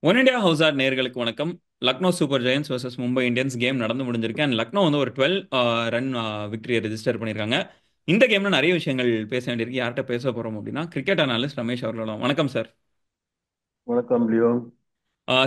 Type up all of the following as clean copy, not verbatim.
One India house or நேர்களுக்கு வணக்கம். Lucknow super Giants vs Mumbai Indians game நடந்து முடிஞ்சிருக்கு. அண்ட் லக்னோ வந்து ஒரு 12 ரன் விக்டரியை ரெஜிஸ்டர் பண்ணியிருக்காங்க. இந்த கேம்ல நிறைய விஷயங்கள் பேச வேண்டியிருக்கு. யார்கிட்ட பேச போறோம் அப்படின்னா கிரிக்கெட் அனாலிஸ்ட் ரமேஷ் அவர்களோட. வணக்கம் சார். வணக்கம் லியோ.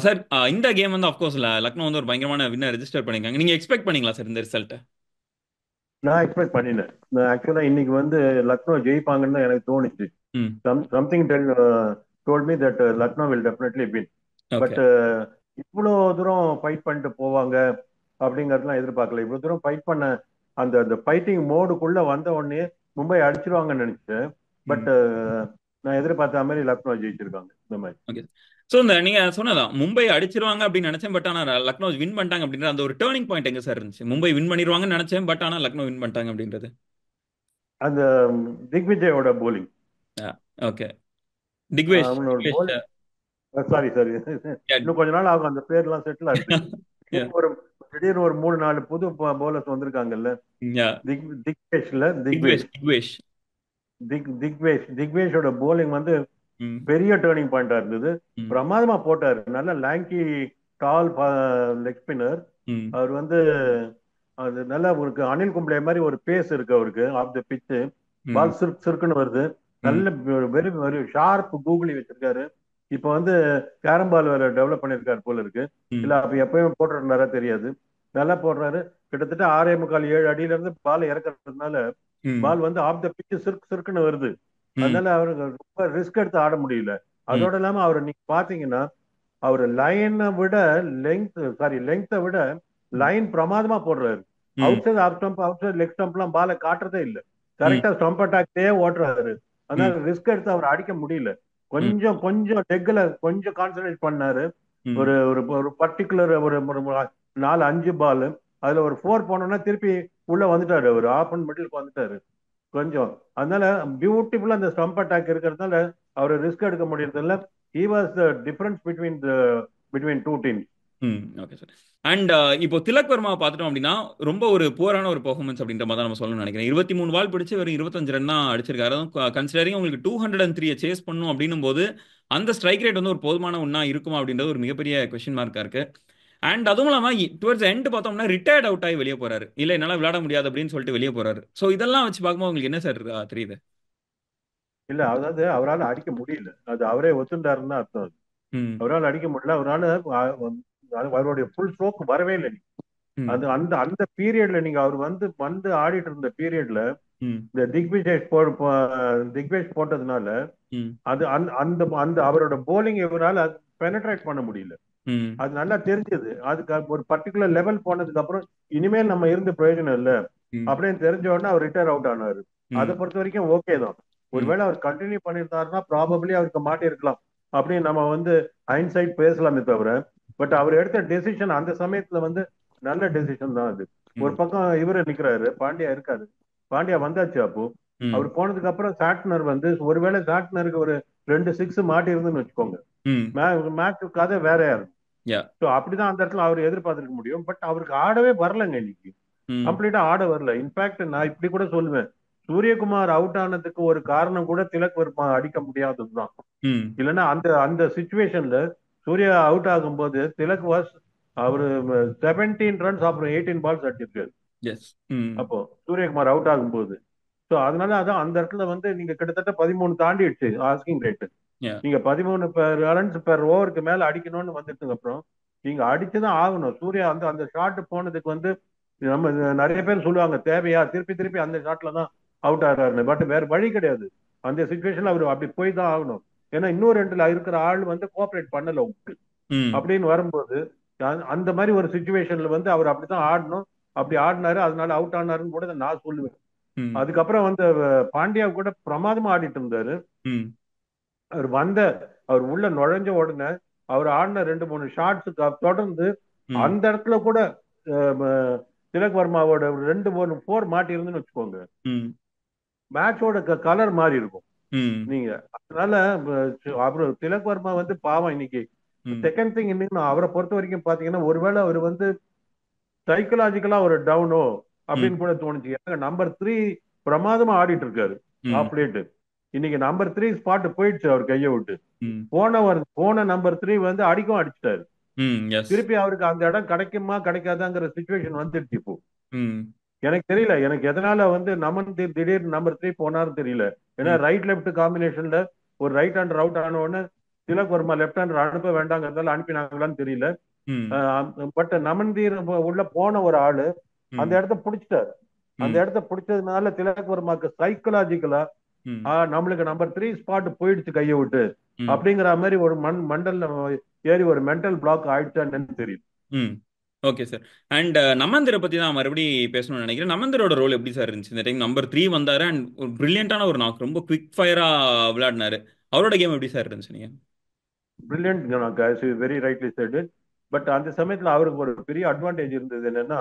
சார், இந்த கேம் வந்து அஃப்கோர்ஸ் லக்னோ வந்து ஒரு பயங்கரமான வின்னர் ரெஜிஸ்டர் பண்ணியிருக்காங்க. நீங்க எக்ஸ்பெக்ட் பண்ணீங்களா சார் இந்த ரிசல்ட்? நான் எக்ஸ்பெக்ட் பண்ணினேன். நான் ஆக்சுவலா இன்னைக்கு வந்து லக்னோ ஜெயிப்பாங்கன்னு தான் எனக்கு தோணுச்சு. ம். Something told me that Lucknow will definitely win. Okay. But இவ்வளோ தூரம் ஃபைட் பண்ணிட்டு போவாங்க அப்படிங்கறதுலாம் எதிர்பார்க்கல. இவ்வளோ தூரம் ஃபைட் பண்ண அந்த அந்த ஃபைட்டிங் மோடுக்குள்ள வந்த உடனே மும்பை அடிச்சிருவாங்கன்னு நினைச்சேன். பட் ம். நான் எதிர்பார்த்த மாதிரி லக்னோ ஜெயிச்சிருக்காங்க இந்த மாதிரி. ஓகே. ஸோ இந்த நீங்க சொன்னதான் மும்பை அடிச்சிருவாங்க அப்படின்னு நினைச்சேன். பட் ஆனால் லக்னோ வின் பண்ணிட்டாங்க அப்படின்ற அந்த ஒரு டேர்னிங் பாயிண்ட் எங்க சார் இருந்துச்சு? மும்பை வின் பண்ணிடுவாங்கன்னு நினைச்சேன். பட் ஆனால் லக்னோ வின் பண்ணிட்டாங்க அப்படின்றது. அந்த திக்விஜயோட போலிங், ஓகே. திக்வேஷ் அவனோட திக்வேஷ். போலிங். சாரி சாரி, இன்னும் கொஞ்ச நாள் ஆகும் அந்த பேர்லாம் செட்டில் ஆகுறதுக்கு. Yeah. திடீர்னு ஒரு திடீர்னு ஒரு 3-4 புது பவுலர்ஸ் வந்திருக்காங்கல்ல. Yeah. திக்வேஷ்ல திக்வேஷ் திக்வேஷ். திக்வேஷ். திக்வேஷோட போலிங் வந்து ம். பெரிய டேர்னிங் பாயிண்டா இருந்தது. ம். பிரமாதமா போட்டாரு. நல்ல லாங்கி டால் லெக் ஸ்பின்னர். ம். அவர் வந்து அது நல்ல ஒரு அனில் கும்ப்ளே மாதிரி ஒரு பேஸ் இருக்கு அவருக்கு ஆஃப் த பிச்சு. ம். பால் சிறுக்கு சிறுக்குன்னு வருது. ம். நல்ல வெரி வெரி ஷார்ப் கூகுளி வச்சிருக்காரு. இப்போ வந்து கேரம் பால் வேற டெவலப் பண்ணிருக்காரு போல இருக்கு. இல்ல ம். அப்ப எப்பயும் போட்டுருந்தாரா தெரியாது. நல்லா போடுறாரு. கிட்டத்தட்ட 6.25 7 அடியில இருந்து பால் இறக்குறதுனால ம். பால் வந்து ஆஃப் த பிச்சு சிறுக்கு சிறுக்குன்னு வருது. ம். அதனால அவருக்கு ரொம்ப ரிஸ்க் எடுத்து ஆட முடியல. ம். அதோட இல்லாம அவர் நீங்க பாத்தீங்கன்னா அவர் லைனை விட லெங்த்தை விட ம். லைன் பிரமாதமா போடுறாரு. ம். Outside off stump outside leg ஸ்டம்ப்லாம் பாலை காட்டுறதே இல்லை. ம். கரெக்டா ஸ்டம்ப் அட்டாக்டே ஓட்டுறாரு. அதனால ம். ரிஸ்க் எடுத்து அவர் அடிக்க முடியல. ம். கொஞ்சம் கொஞ்சம் டெக்ல கொஞ்சம் கான்சென்ட்ரேட் பண்ணாரு. ம். ஒரு ஒரு ஒரு பர்டிகுலர் ஒரு 4 5 பால் அதுல ஒரு 4 போனோம்னா திருப்பி உள்ள வந்துட்டாரு. அவர் ஆஃப் அண்ட் மிடிலுக்கு வந்துட்டாரு கொஞ்சம். அதனால பியூட்டிஃபுல்லா அந்த ஸ்டம்ப் அட்டாக் இருக்கிறதுனால அவர் ரிஸ்க் எடுக்க முடியறதில்ல. He was the difference between two teams. ம். Okay sir. அண்ட் இப்போ திலக் வர்மாவை பார்த்துட்டோம் அப்படின்னா ரொம்ப ஒரு புவரான ஒரு பெர்ஃபார்மன்ஸ் அப்படின்ற மாதிரி தான் நம்ம சொல்லணும்னு நினைக்கிறேன். 23 பால் பிடிச்சு வெறும் 25 ரன் தான் அடிச்சிருக்காரு. அதுவும் கன்சிடரிங் உங்களுக்கு 203 சேஸ் பண்ணும் அப்படின்னும் போது அந்த ஸ்ட்ரைக் ரேட் வந்து ஒரு போதுமான ஒன்றா இருக்குமா அப்படின்றது ஒரு மிகப்பெரிய கொஸ்டின் மார்க்கா இருக்கு. அண்ட் அதுவும் இல்லாமல் டுவர்ட்ஸ் எண்ட் பார்த்தோம்னா ரிட்டையர்ட் அவுட் ஆகி வெளியே போறாரு. இல்லை என்னால் விளையாட முடியாது அப்படின்னு சொல்லிட்டு வெளியே போறாரு. ஸோ இதெல்லாம் வச்சு பார்க்கும்போது உங்களுக்கு என்ன சார் தெரியுது? இல்ல அதாவது அவரால் அடிக்க முடியல. அது அவரே ஒத்துண்டாருன்னு தான் அர்த்தம். ம். அவரால் அடிக்க முடியல. அவருடைய ஃபுல் ஸ்ட்ரோக் வரவே இல்லை. ம். அது அந்த அந்த பீரியட்ல நீங்க அவர் வந்து வந்து ஆடிட்டு இருந்த பீரியட்ல ம். இந்த திக்வேஷ் போட்டதுனால ம். அது அந்த அந்த அந்த அவரோட போலிங் இவரால் பெனட்ரேட் பண்ண முடியல. ம். அது நல்லா தெரிஞ்சது. அதுக்கு ஒரு பர்டிகுலர் லெவல் போனதுக்கு அப்புறம் இனிமேல் நம்ம இருந்து பிரயோஜனம் இல்லை ம். அப்படின்னு தெரிஞ்ச உடனே அவர் ரிட்டையர் அவுட் ஆனாரு. அதை ம். பொறுத்த வரைக்கும் ஓகே தான். ம். ஒருவேளை அவர் கண்டினியூ பண்ணியிருந்தாருன்னா ப்ராபப்ளி அவருக்கு மாட்டியிருக்கலாம் அப்படின்னு நம்ம வந்து ஹைண்ட்சைட் பேசலாமே தவிர. பட் அவர் எடுத்த டெசிஷன் அந்த சமயத்துல வந்து நல்ல டெசிஷன் தான் அது. ஒரு ம். பக்கம் இவரு நிக்கிறாரு, பாண்டியா இருக்காரு. பாண்டியா வந்தாச்சு அப்போ. அவர் ம். போனதுக்கு அப்புறம் சாட்னர் வந்து ஒருவேளை சாட்னருக்கு ஒரு 2 6 மாட்டி இருந்துன்னு வச்சுக்கோங்க, ம். மேட்ச் கதை வேறையா இருக்கும். யா. ஸோ அப்படிதான் அந்த இடத்துல அவர் எதிர்பார்த்திருக்க முடியும். பட் அவருக்கு ஆடவே வரலங்க இன்னைக்கு. ம். கம்ப்ளீட்டா ஆட வரல. இன்ஃபேக்ட் நான் இப்படி கூட சொல்லுவேன், சூரியகுமார் அவுட் ஆனதுக்கு ஒரு காரணம் கூட திலக் வர்மா அடிக்க முடியாததுதான். ம். இல்லைன்னா அந்த அந்த சுச்சுவேஷன்ல சூர்யா அவுட் ஆகும்போது திலக் வாஸ் அவரு 17 ரன்ஸ் அப்புறம் 18 பால்ஸ் அடிச்சிருக்காரு எஸ். ம். அப்போ சூரியகுமார் அவுட் ஆகும்போது. ஸோ அதனால அதான் அந்த இடத்துல வந்து நீங்க கிட்டத்தட்ட 13 தாண்டிடுச்சு ஆஸ்கிங் ரேட். யா. நீங்க 13 ரன்ஸ் பெர் ஓவருக்கு மேல அடிக்கணும்னு வந்ததுக்கு அப்புறம் நீங்க அடிச்சுதான் ஆகணும். சூர்யா அந்த அந்த ஷாட் போனதுக்கு வந்து நம்ம நிறைய பேர் சொல்லுவாங்க தேவையா திருப்பி திருப்பி அந்த ஷாட்ல தான் அவுட் ஆடுறாருன்னு. பட் வேற வழி கிடையாது. அந்த சுச்சுவேஷன்ல அவர் அப்படி போய் தான் ஆகணும். ஏன்னா இன்னொரு ரெண்டுல இருக்கிற ஆள் வந்து கோஆபரேட் பண்ணல உங்களுக்கு ம். அப்படின்னு வரும்போது அந்த மாதிரி ஒரு சுச்சுவேஷன்ல வந்து அவர் அப்படிதான் ஆடணும். அப்படி ஆடினாரு, அதனால அவுட் ஆனாருன்னு கூட நான் சொல்லுவேன். ம். அதுக்கப்புறம் வந்து பாண்டியா கூட பிரமாதமா ஆடிட்டு இருந்தாரு. ம். அவர் வந்த அவர் உள்ள நுழைஞ்ச உடனே அவர் ஆடின 2 3 ஷாட்ஸுக்கு தொடர்ந்து ம். அந்த இடத்துல கூட திலக் வர்மாவோட 2 3 4 மாட்டி இருந்துன்னு வச்சுக்கோங்க, ம். மேட்சோட கலர் மாறி இருக்கும். ம். நீங்க அதனால அப்புறம் திலக் வர்மா வந்து பாவம் இன்னைக்கு. ம். செகண்ட் திங் இன்னைக்கு அவரை பொறுத்த வரைக்கும் பாத்தீங்கன்னா ஒருவேளை அவர் வந்து சைக்கலாஜிக்கலா ஒரு டவுனோ ம். அப்படின்னு கூட தோணுச்சு. ஏன்னா நம்பர் 3 பிரமாதமா ஆடிட்டு இருக்காரு ம். Of late. இன்னைக்கு நம்பர் 3 ஸ்பாட் போயிடுச்சு அவர் கையை விட்டு. ம் போன நம்பர் 3 வந்து அடிக்கும் அடிச்சிட்டாரு. ம் எஸ். திருப்பி அவருக்கு அந்த இடம் கிடைக்குமா கிடைக்காதாங்கிற சுச்சுவேஷன் வந்துடுச்சு இப்போ. ம் எனக்கு தெரியல, எனக்கு எதனால வந்து நமன் திடீர்னு நம்பர் 3 போனாருன்னு தெரியல. ஏன்னா ம் ரைட் லெஃப்ட் காம்பினேஷன்ல ஒரு ரைட் ஹேண்டர் அவுட் ஆன உடனே திலக் வர்மா லெஃப்ட் ஹேண்டர் அனுப்ப வேண்டாங்கிறதால அனுப்பினாங்களான்னு தெரியல. ம் பட் நமன்தீர் உள்ள போன ஒரு ஆளு அந்த ம் இடத்த பிடிச்சிட்டாரு. அந்த ம் இடத்த பிடிச்சதுனால திலக் வர்மாக்கு சைக்கலாஜிக்கலா ம் நம்மளுக்கு நம்பர் 3 ஸ்பாட் போயிடுச்சு கையை விட்டு ம் அப்படிங்கிற மாதிரி ஒரு மண்டல்ல ஏறி ஒரு மென்டல் பிளாக் ஆயிடுச்சான்னு தெரியுது. ம் ஓகே சார். அண்ட் நமந்தரை பத்தி தான் மறுபடியும் பேசணும்னு நினைக்கிறேன். நமந்தரோட ரோல் எப்படி சார் இருந்துச்சு இந்த டைம்? நம்பர் 3 வந்தாரு அண்ட் ஒரு பிரில்லியண்டான ஒரு நாக், ரொம்ப குவிக் ஃபயரா விளையாடினாரு. அவரோட கேம் எப்படி சார் இருந்துச்சு நீங்க? Brilliant, very rightly said. But அந்த சமயத்துல அவருக்கு ஒரு பெரிய அட்வான்டேஜ் இருந்தது என்னன்னா,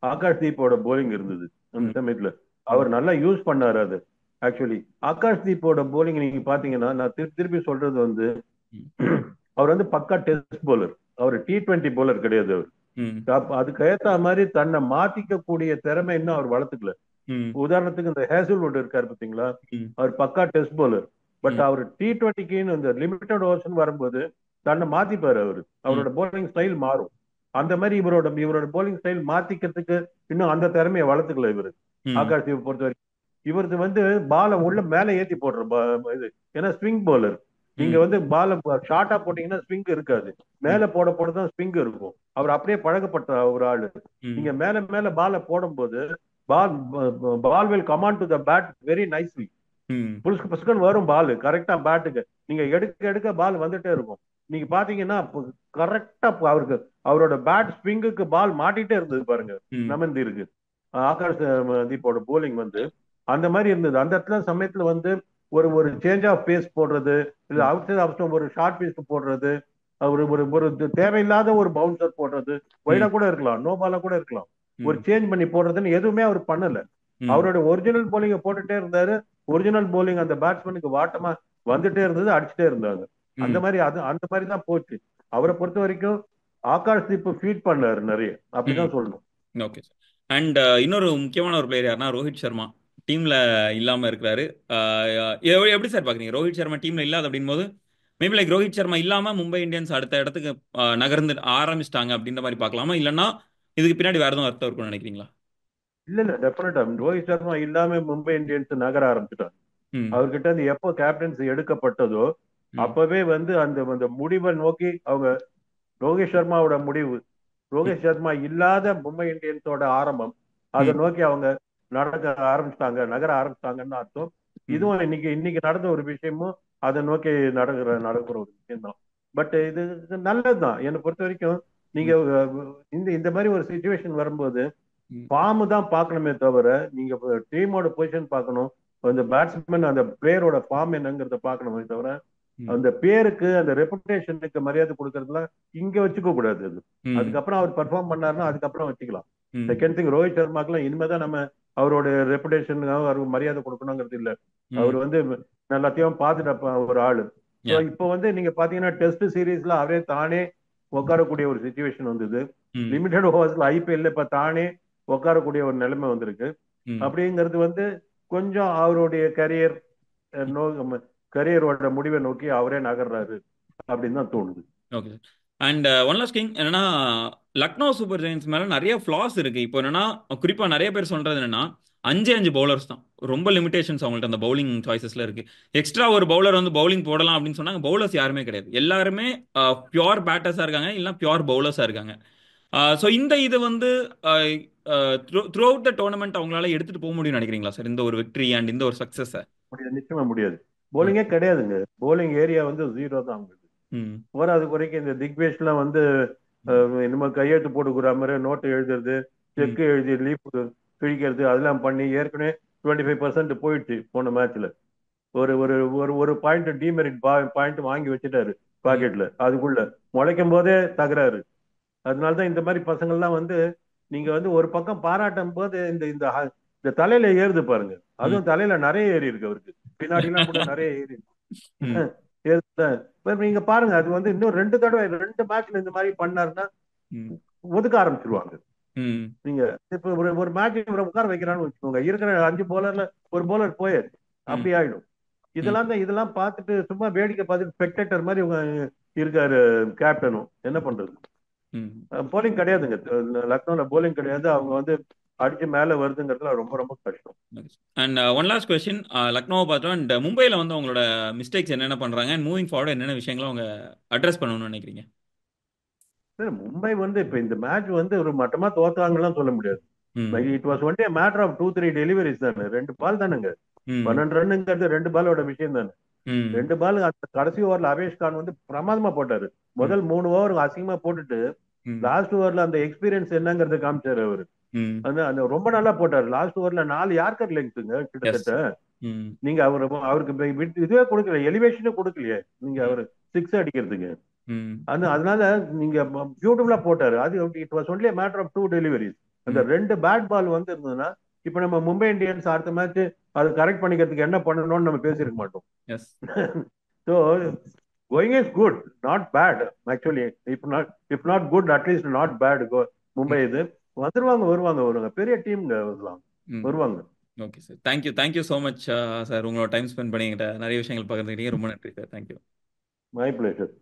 ஆகாஷ் தீப்போட போலிங் இருந்தது அந்த ம் சமயத்துல. ம் அவர் நல்லா யூஸ் பண்ணாரு அது. ஆக்சுவலி ஆகாஷ் தீப்போட போலிங் நீங்க பாத்தீங்கன்னா, நான் திருப்பி திருப்பி சொல்றது வந்து ம் அவர் வந்து பக்கா டெஸ்ட் போலர். அவர் T20 போலர் கிடையாது அவர். ம் அதுக்கு ஏத்த மாதிரி தன்னை மாத்திக்க கூடிய திறமை இன்னும் அவர் வளர்த்துக்கல. ம் உதாரணத்துக்கு இந்த ஹேசல்வுட் இருக்காரு பாத்தீங்களா, ம் அவர் பக்கா டெஸ்ட் போலர். பட் ம் அவர் T20க்குன்னு இந்த லிமிடெட் ஓவர்ஸ் வரும்போது தன்னை மாத்திப்பாரு அவரு. ம் அவரோட போலிங் ஸ்டைல் மாறும். அந்த மாதிரி இவரோட போலிங் ஸ்டைல் மாத்திக்கிறதுக்கு இன்னும் அந்த திறமையை வளர்த்துக்கல இவரு. ம் ஆகாஷ் தீப் பொறுத்த வரைக்கும் இவரது வந்து பாலை உள்ள மேல ஏத்தி போடுற இது. ஏன்னா ஸ்விங் போலர். நீங்க ம் வந்து பால ஷார்ட்டா போட்டீங்கன்னா ஸ்விங் இருக்காது. ம் மேல போட போட தான் ஸ்விங் இருக்கும். அவர் அப்படியே பழகப்பட்ட ஒரு ஆளு. ம் நீங்க மேல மேல பால போடும்போது ball ball will command to the bat very nicely. ம் புஸ்கு புஸ்குன்னு வரும் பால் கரெக்டா பேட்டுக்கு. நீங்க எடுக்க எடுக்க பால் வந்துட்டே இருக்கும். நீங்க பாத்தீங்கன்னா கரெக்டா அவருக்கு அவரோட பேட் ஸ்விங்குக்கு பால் மாட்டிட்டே இருந்தது பாருங்க. ம் நமந்தீருக்கு ஆகாஷ் தீப்போட போலிங் வந்து அந்த மாதிரி இருந்தது. அந்த இடத்துல சமயத்துல வந்து ஒரு ஒரு சேஞ்ச் ஆஃப் பேஸ் போடுறது, இல்ல ம் அவுட் சைட் ஆஃப் ஒரு ஷார்ட் பீஸ் போடுறது, ஒரு ஒரு ஒரு தேவையில்லாத ஒரு பவுன்சர் போடுறது, ம் ஒய்டா கூட இருக்கலாம், நோ பாலா கூட இருக்கலாம், ஒரு ம் சேஞ்ச் பண்ணி போடுறதுன்னு எதுவுமே அவர் பண்ணல. ம் அவரோட ஒரிஜினல் போலிங்க போட்டுட்டே இருந்தாரு. ஒரிஜினல் போலிங் அந்த பேட்ஸ்மேனுக்கு வாட்டமா வந்துட்டே இருந்தது, அடிச்சுட்டே இருந்தாங்க. அந்த ம் மாதிரி அந்த மாதிரி தான் போச்சு. அவரை பொறுத்த வரைக்கும் ஆகாஷ் தீப் ஃபீட் பண்ணாரு நிறைய, ம் அப்படிதான் சொல்லணும். Okay sir. அண்ட் இன்னொரு முக்கியமான ஒரு பிளேயர் யாருன்னா ரோஹித் சர்மா. டீம்ல இல்லாம இருக்கிறாரு. எப்படி சார் பாக்குறீங்க ரோஹித் சர்மா டீம்ல இல்லாத அப்படின் போது? மேபி லைக் ரோஹித் சர்மா இல்லாம மும்பை இந்தியன்ஸ் அடுத்த இடத்துக்கு நகர்ந்து ஆரம்பிச்சிட்டாங்க அப்படின்ற மாதிரி பார்க்கலாமா, இல்லைன்னா இதுக்கு பின்னாடி வேற எதுவும் அர்த்தம் இருக்கும்னு நினைக்கிறீங்களா? இல்ல இல்ல, டெஃபினட்டா ரோஹித் சர்மா இல்லாம மும்பை இந்தியன்ஸ் நகர ஆரம்பிச்சுட்டாங்க. ம் அவர்கிட்ட இருந்து எப்போ கேப்டன்சி எடுக்கப்பட்டதோ ம் அப்பவே வந்து அந்த அந்த முடிவை நோக்கி அவங்க, ரோஹித் சர்மாவோட முடிவு, ம் ரோஹித் சர்மா இல்லாத மும்பை இந்தியன்ஸோட ஆரம்பம், அதை ம் நோக்கி அவங்க நகர ஆரம்பிச்சிட்டாங்கன்னு அர்த்தம். ம் இதுவும் இன்னைக்கு இன்னைக்கு நடந்த ஒரு விஷயமும் அதை நோக்கி நடக்கிற ஒரு விஷயம் தான். பட் இது நல்லதுதான் என்னை பொறுத்த வரைக்கும். நீங்க ம் இந்த இந்த மாதிரி ஒரு சுச்சுவேஷன் வரும்போது ம் ஃபார்ம் தான் பார்க்கணுமே தவிர நீங்க டீமோட பொசிஷன் பார்க்கணும். அந்த பேட்ஸ்மேன் அந்த பிளேயரோட ஃபார்ம் என்னங்கிறத பார்க்கணுமே தவிர ம் அந்த பேருக்கு அந்த ரெப்புடேஷனுக்கு மரியாதை கொடுக்கறதுலாம் இங்க வச்சுக்க கூடாது அது. ம் அதுக்கப்புறம் அவர் பெர்ஃபார்ம் பண்ணாருன்னா அதுக்கப்புறம் வச்சுக்கலாம். ம் செகண்ட் திங், ரோஹித் சர்மாக்கெல்லாம் இனிமேதான் நம்ம அவரோட ரெப்புடேஷன் அவருக்கு மரியாதை கொடுக்கணுங்கிறது இல்ல. அவர் ம் வந்து எல்லாத்தையும் பார்த்துட்ட ஒரு ஆளு. ஸோ யா இப்போ வந்து நீங்க பாத்தீங்கன்னா டெஸ்ட் சீரீஸ்ல அவரே தானே உட்காரக்கூடிய ஒரு சுச்சுவேஷன் வந்தது. ம் லிமிடெட் ஓவர்ஸ்ல IPL இப்ப தானே உட்காரக்கூடிய ஒரு நிலைமை வந்திருக்கு. ம் அப்படிங்கிறது வந்து கொஞ்சம் அவருடைய கரியரோட முடிவை நோக்கி அவரே நகர்றாரு அப்படின்னு தான் தோணுது. Okay sir. And one last thing என்னன்னா, லக்னோ சூப்பர் ஜெயின்ஸ் மேல நிறைய ஃபிளாஸ் இருக்கு. இப்போ என்னன்னா, குறிப்பா நிறைய பேர் சொல்றது என்னன்னா, அஞ்சே அஞ்சு பவுலர்ஸ் தான். ரொம்ப லிமிடேஷன்ஸ் அவங்கள்ட்ட அந்த பவுலிங் சாய்ஸஸ்ல இருக்கு. எக்ஸ்ட்ரா ஒரு பவுலர் வந்து பவுலிங் போடலாம் அப்படின்னு சொன்னாங்க. பவுலர்ஸ் யாருமே கிடையாது. எல்லாருமே பியோர் பேட்டர்ஸா இருக்காங்க, இல்லைன்னா பியோர் பவுலர்ஸா இருக்காங்க. ஸோ இந்த இது வந்து த்ரூ அவுட் த டோர்னமெண்ட் அவங்களால எடுத்துட்டு போக முடியும்னு நினைக்கிறீங்களா சார், இந்த ஒரு விக்டரி அண்ட் இந்த ஒரு சக்சஸை? நிச்சயமா முடியாது. ம் போலிங்கே கிடையாதுங்க. போலிங் ஏரியா வந்து ஜீரோ தான் அவங்களுக்கு. ம் போராது குறைக்க இந்த திக்வேஷ்லாம் வந்து ம் நம்ம கையெழுத்து போட்டுக்கிற மாதிரி நோட்டு எழுதுறது, ம் செக் எழுதி லீப் கிழிக்கிறது அதெல்லாம் பண்ணி ஏற்கனவே 25% போயிடுச்சு போன மேட்ச்ல. ஒரு ஒரு ஒரு ஒரு பாயிண்ட் டிமெரிட் பாயிண்ட் வாங்கி வச்சுட்டாரு ம் பாக்கெட்ல. அதுக்குள்ள முளைக்கும் போதே தகராறு. அதனாலதான் இந்த மாதிரி பசங்கள்லாம் வந்து நீங்க வந்து ஒரு பக்கம் பாராட்டும் போது இந்த இந்த இந்த தலையில ஏறுது பாருங்க. ம் அதுவும் தலையில நிறைய ஏறி இருக்கு அவருக்கு. பின்னாடி எல்லாம் கூட நிறைய ஏறி இருக்கு. ம் ஏறுதுல. இப்ப நீங்க பாருங்க, அது வந்து இன்னும் 2 தடவை 2 மேட்ச்ல இந்த மாதிரி பண்ணாருன்னா ம் ஒதுக்க ஆரம்பிச்சிருவாங்க. ம் நீங்க இப்ப ஒரு ஒரு மேட்ச் இவரை உட்கார வைக்கிறான்னு வச்சுக்கோங்க, இருக்கிற 5 போலர்ல ஒரு போலர் போயாச்சு, ம் அப்படி ஆயிடும். ம். இதெல்லாம் பார்த்துட்டு சும்மா வேடிக்கை பார்த்துட்டு ஸ்பெக்டேட்டர் மாதிரி இருக்காரு கேப்டனும். என்ன பண்றது? ம். போலிங் கிடையாதுங்க. லக்னோல போலிங் கிடையாது. அவங்க வந்து அடிச்சு மேல வருதுங்கிறதுல ரொம்ப ரொம்ப கஷ்டம். And one last question. லக்னோவை பார்த்தோம் அண்ட் மும்பையில் வந்து அவங்களோட மிஸ்டேக்ஸ் என்னென்ன பண்ணுறாங்க அண்ட் மூவிங் ஃபார்வர்ட் என்னென்ன விஷயங்களும் அவங்க அட்ரஸ் பண்ணணும்னு நினைக்கிறீங்க? மும்பை வந்து இப்ப இந்த மேட்ச் வந்து ஒரு மட்டமா தோத்தாங்கலாம் சொல்ல முடியாது. ம். It was only matter of 2-3 deliveries தானே. 2 பால் தானுங்க. ம். 12 ரன்னுங்கிறது 2 பாலோட விஷயம் தானே. ம். 2 பால் அந்த கடைசி ஓவர்ல அவேஷ் கான் வந்து பிரமாதமா போட்டாரு. ம். முதல் 3 ஓவர் அசிங்கமா போட்டுட்டு ம். லாஸ்ட் ஓவர்ல அந்த எக்ஸ்பீரியன்ஸ் என்னங்கறத காமிச்சாரு அவரு. ம். அந்த அந்த ரொம்ப நல்லா போட்டாரு. லாஸ்ட் ஓவர்ல 4 யார்கர் லெங்க்த்துங்க எஸ். கிட்டத்தட்ட. ம். நீங்க அவருக்கு இதுவே கொடுக்கல, எலிவேஷனே கொடுக்கலையே நீங்க ம். அவரு சிக்ஸ் அடிக்கிறதுக்கு. ம். அதனால நீங்க பியூட்டிஃபுல்லா போட்டாரு. அது it was only matter of 2 deliveries. அந்த ம். 2 பேட் பால் வந்து இருந்ததுன்னா இப்ப நம்ம மும்பை இந்தியன்ஸ் அடுத்த மேட்ச் அது கரெக்ட் பண்ணிக்கிறதுக்கு என்ன பண்ணணும்னு நம்ம பேசியிருக்க மாட்டோம். Yes. So going is good, not bad. Actually if not good at least not bad. Mumbai இது வந்துருவாங்க, வருவாங்க பெரிய டீம் வருவாங்க ம். வருவாங்க. Okay sir. Thank you so much sir. உங்களோட டைம் ஸ்பெண்ட் பண்ணி என்கிட்ட நிறைய விஷயங்கள் பகிர்ந்துக்கிட்டீங்க. ரொம்ப நன்றி சார். தேங்க்யூ. My pleasure.